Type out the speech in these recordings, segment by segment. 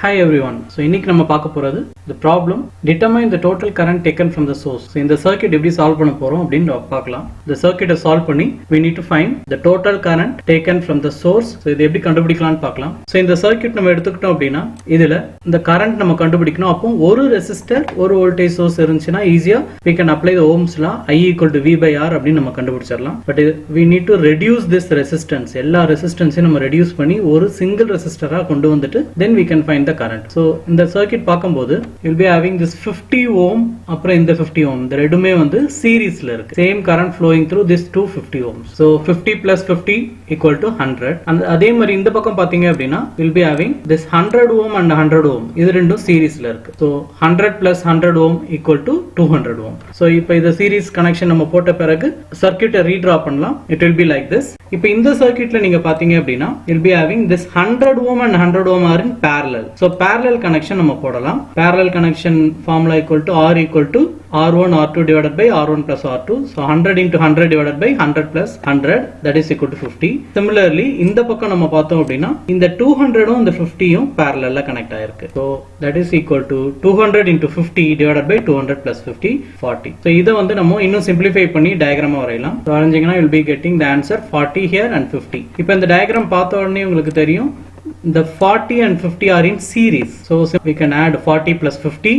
Hi everyone. So இன்னைக்கு நம்ம பார்க்க போறது the problem determine the total current taken from the source. So இந்த circuit எப்படி சால்வ் பண்ண போறோம் அப்படினு பார்க்கலாம். The circuit சால்வ் பண்ணி we need to find the total current taken from the source. So இது எப்படி கண்டுபிடிக்கலாம்னு பார்க்கலாம். So இந்த circuit நம்ம எடுத்துக்கிட்டோம் அப்படினா இதுல இந்த current நம்ம கண்டுபிடிக்கணும். அப்போ ஒரு ரெசிஸ்டர் ஒரு வோல்டேஜ் சோர்ஸ் இருந்துச்சுனா ஈஸியா we can apply the Ohm's law I equal to V by R அப்படி நம்ம கண்டுபிடிச்சிரலாம். But we need to reduce this resistance. எல்லா ரெசிஸ்டன்ஸையும் நம்ம ரெடியூஸ் பண்ணி ஒரு சிங்கிள் ரெசிஸ்டரா கொண்டு வந்துட்டு then we can find the current. So in the circuit பார்க்கும்போது you'll be having this 50 ohm அப்புறம் இந்த 50 ohm இந்த ரெண்டுமே வந்து சீரிஸ்ல இருக்கு. Same current flowing through this 250 ohms. So 50 plus 50 equal to 100. And அதே மாதிரி இந்த பக்கம் பாத்தீங்க அப்படினா you'll be having this 100 ohm and 100 ohm இது ரெண்டும் சீரிஸ்ல இருக்கு. So 100 plus 100 ohm equal to 200 ohm. So இப்போ இந்த சீரிஸ் கனெக்ஷன் நம்ம போட்ட பிறகு சர்க்யூட்டை ரீட்ரா பண்ணலாம். It will be like this. இப்போ இந்த சர்க்யூட்ல நீங்க பாத்தீங்க அப்படினா you'll be having this 100 ohm and 100 ohm are in parallel. So parallel connection நம்ம போடலாம். Parallel connection formula equal to R equal to R1 R2 divided by R1 plus R2. So 100 into 100 divided by 100 plus 100 that is equal to 50. Similarly இந்த பக்கம் நம்ம பார்த்தோம் அப்படினா இந்த 200 உம் இந்த 50 உம் parallel ல கனெக்ட் ஆயிருக்கு. So that is equal to 200 into 50 divided by 200 plus 50 40. So இத வந்து நம்ம இன்னும் simplify பண்ணி டயகிராம் வரையலாம். So வரைஞ்சீங்கன்னா you'll be getting the answer 40 here and 50. இப்போ இந்த டயகிராம் பார்த்த உடனே உங்களுக்கு தெரியும் the 40 and 50 are in series. So we can add 40 plus 50.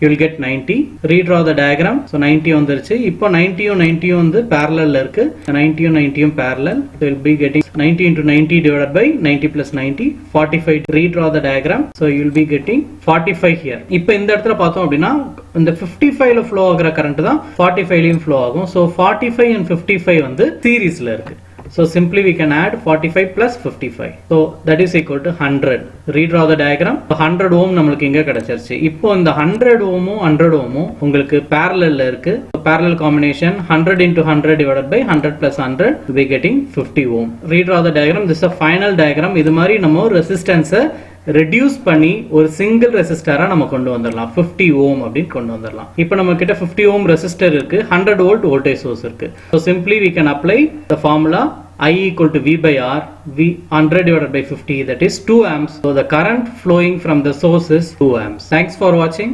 You will get 90. Redraw the diagram. So 90 வந்துருச்சு. இப்போ 90 யும் 90 யும் வந்து parallel ல இருக்கு. 90 யும் 90 யும் parallel. So you will be getting 90 into 90 divided by 90 plus 90 45. Redraw the diagram. So you will be getting 45 here. இப்போ இந்த இடத்துல பார்த்தோம் அப்படினா இந்த 55 ல flow ஆகுற current தான் 45 லயும் flow ஆகும். So 45 and 55 வந்து சீரிஸ்ல இருக்கு. So simply we can add 45 plus 55. So that is equal to 100. Redraw the diagram. 100 ohm நம்மளுக்கு இங்க கிடைச்சிருச்சு. இப்போ இந்த 100 ohm 100 ohm உங்களுக்கு parallel ல இருக்கு. Parallel combination 100 into 100 divided by 100 plus 100 will be getting 50 ohm. Redraw the diagram. This is a final diagram. இது மாதிரி நம்ம resistance ரெடியூஸ் பண்ணி ஒரு சிங்கிள் ரெசிஸ்டரா நம்ம கொண்டு வந்துடலாம் 50 ஓம் அப்படின்னு கொண்டு வந்துடலாம். இப்போ நம்ம கிட்ட 50 ஓம் ரெசிஸ்டர் இருக்கு 100 வோல்ட் வோல்டேஜ் சோர்ஸ் இருக்கு. So simply we can apply the formula I equal to V by R, V 100 divided by 50 that is 2 amps. So the current flowing from the source is 2 amps. Thanks for watching.